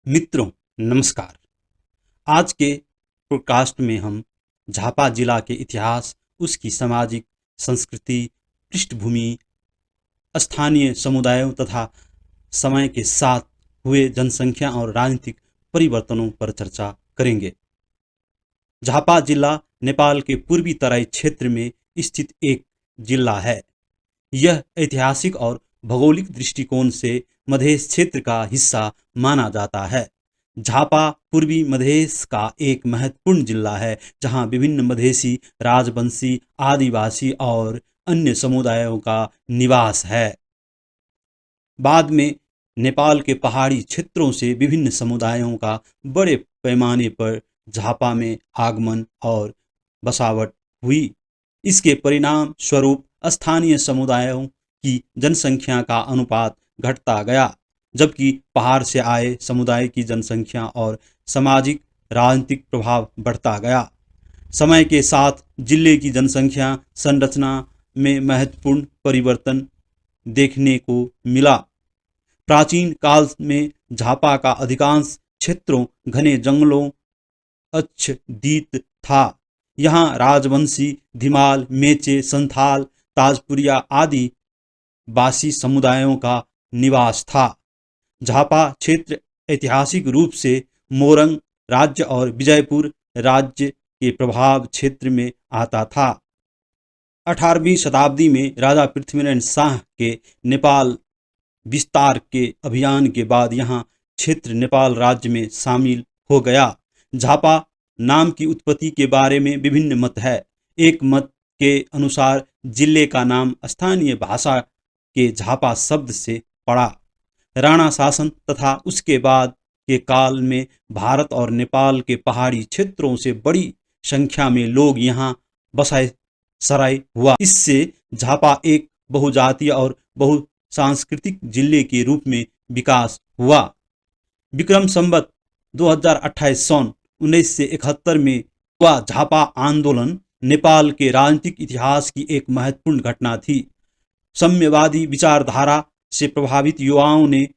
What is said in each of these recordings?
मित्रों, नमस्कार। आज के पॉडकास्ट में हम झापा जिला के इतिहास, उसकी सामाजिक संस्कृति, पृष्ठभूमि, स्थानीय समुदायों तथा समय के साथ हुए जनसंख्या और राजनीतिक परिवर्तनों पर चर्चा करेंगे। झापा जिला नेपाल के पूर्वी तराई क्षेत्र में स्थित एक जिला है। यह ऐतिहासिक और भौगोलिक दृष्टिकोण से मधेश क्षेत्र का हिस्सा माना जाता है। झापा पूर्वी मधेश का एक महत्वपूर्ण जिला है, जहां विभिन्न मधेसी, राजवंशी, आदिवासी और अन्य समुदायों का निवास है। बाद में नेपाल के पहाड़ी क्षेत्रों से विभिन्न समुदायों का बड़े पैमाने पर झापा में आगमन और बसावट हुई। इसके परिणाम स्वरूप स्थानीय समुदायों की जनसंख्या का अनुपात घटता गया, जबकि पहाड़ से आए समुदाय की जनसंख्या और सामाजिक राजनीतिक प्रभाव बढ़ता गया। समय के साथ जिले की जनसंख्या संरचना में महत्वपूर्ण परिवर्तन देखने को मिला। प्राचीन काल में झापा का अधिकांश क्षेत्रों घने जंगलों आच्छादित था। यहाँ राजवंशी, धीमाल, मेचे, संथाल, ताजपुरिया आदि बासी समुदायों का निवास था। झापा क्षेत्र ऐतिहासिक रूप से मोरंग राज्य और विजयपुर राज्य के प्रभाव क्षेत्र में आता था। 18वीं शताब्दी में राजा पृथ्वीनारायण शाह के नेपाल विस्तार के अभियान के बाद यहाँ क्षेत्र नेपाल राज्य में शामिल हो गया। झापा नाम की उत्पत्ति के बारे में विभिन्न मत है। एक मत के अनुसार जिले का नाम स्थानीय भाषा के झापा शब्द से पड़ा। राणा शासन तथा उसके बाद के काल में भारत और नेपाल के पहाड़ी क्षेत्रों से बड़ी संख्या में लोग यहाँ बसाए सराय हुआ। इससे झापा एक बहुजातीय और बहुसांस्कृतिक जिले के रूप में विकास हुआ। विक्रम संवत 2028 सन 1971 में हुआ झापा आंदोलन नेपाल के राजनीतिक इतिहास की एक महत्वपूर्ण घटना थी। साम्यवादी विचारधारा से प्रभावित युवाओं ने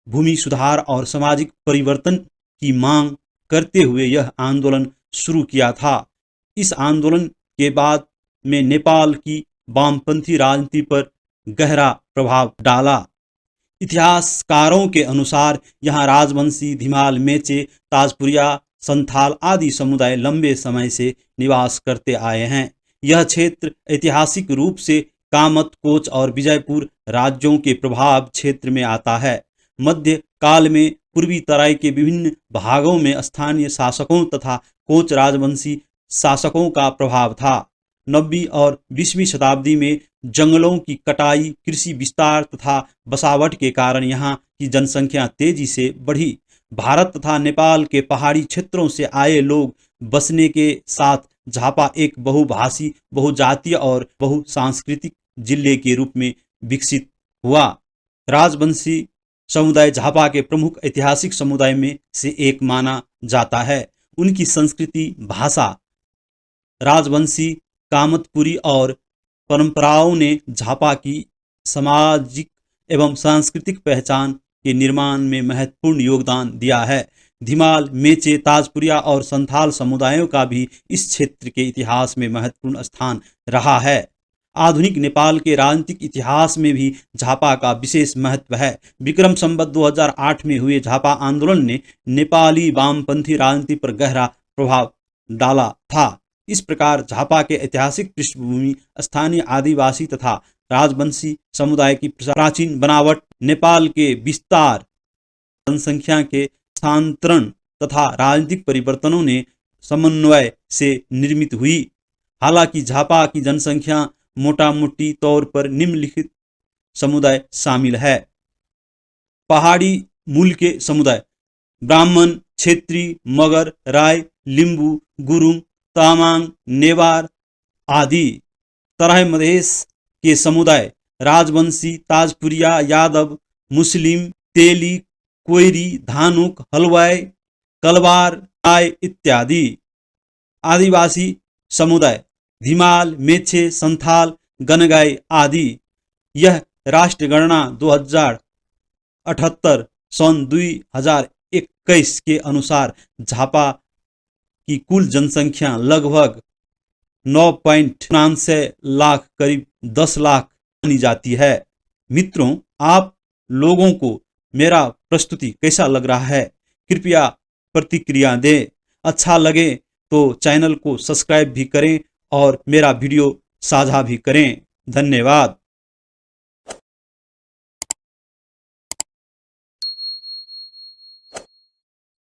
भूमि सुधार और सामाजिक परिवर्तन की मांग करते हुए यह आंदोलन शुरू किया था। इस आंदोलन के बाद में नेपाल की वामपंथी राजनीति पर गहरा प्रभाव डाला। इतिहासकारों के अनुसार यहाँ राजवंशी, धीमाल, मेचे, ताजपुरिया, संथाल आदि समुदाय लंबे समय से निवास करते आए हैं। यह क्षेत्र ऐतिहासिक रूप से कामत, कोच और विजयपुर राज्यों के प्रभाव क्षेत्र में आता है। मध्य काल में पूर्वी तराई के विभिन्न भागों में स्थानीय शासकों तथा कोच राजवंशी शासकों का प्रभाव था। 9वीं और 20वीं शताब्दी में जंगलों की कटाई, कृषि विस्तार तथा बसावट के कारण यहाँ की जनसंख्या तेजी से बढ़ी। भारत तथा नेपाल के पहाड़ी क्षेत्रों से आए लोग बसने के साथ झापा एक बहुभाषी, बहुजातीय और बहुसांस्कृतिक जिले के रूप में विकसित हुआ। राजवंशी समुदाय झापा के प्रमुख ऐतिहासिक समुदाय में से एक माना जाता है। उनकी संस्कृति, भाषा, राजवंशी, कामतपुरी और परंपराओं ने झापा की सामाजिक एवं सांस्कृतिक पहचान के निर्माण में महत्वपूर्ण योगदान दिया है। धीमाल, मेचे, ताजपुरिया और संथाल समुदायों का भी इस क्षेत्र के इतिहास में महत्वपूर्ण स्थान रहा है। आधुनिक नेपाल के राजनीतिक इतिहास में भी झापा का विशेष महत्व है। विक्रम संवत 2008 में हुए झापा आंदोलन ने नेपाली वामपंथी राजनीति पर गहरा प्रभाव डाला था। इस प्रकार झापा के ऐतिहासिक पृष्ठभूमि, स्थानीय आदिवासी तथा राजवंशी समुदाय की प्राचीन बनावट, नेपाल के विस्तार, जनसंख्या के स्थानांतरण तथा राजनीतिक परिवर्तनों ने समन्वय से निर्मित हुई। हालांकि झापा की जनसंख्या मोटा मोटी तौर पर निम्नलिखित समुदाय शामिल है। पहाड़ी मूल के समुदाय: ब्राह्मण, क्षेत्री, मगर, राय, लिंबू, गुरुङ, तामाङ, नेवार आदि। तराई मधेश के समुदाय: राजवंशी, ताजपुरिया, यादव, मुस्लिम, तेली, कोइरी, धानुक, हलवाई, कलवार, राय इत्यादि। आदिवासी समुदाय: धीमाल, मेचे, संथाल, गनगाई आदि। यह राष्ट्रगणना 2078 सन 2001 2021 के अनुसार झापा की कुल जनसंख्या लगभग 9.96 लाख, करीब 10 लाख मानी जाती है। मित्रों, आप लोगों को मेरा प्रस्तुति कैसा लग रहा है? कृपया प्रतिक्रिया दें। अच्छा लगे तो चैनल को सब्सक्राइब भी करें और मेरा वीडियो साझा भी करें। धन्यवाद।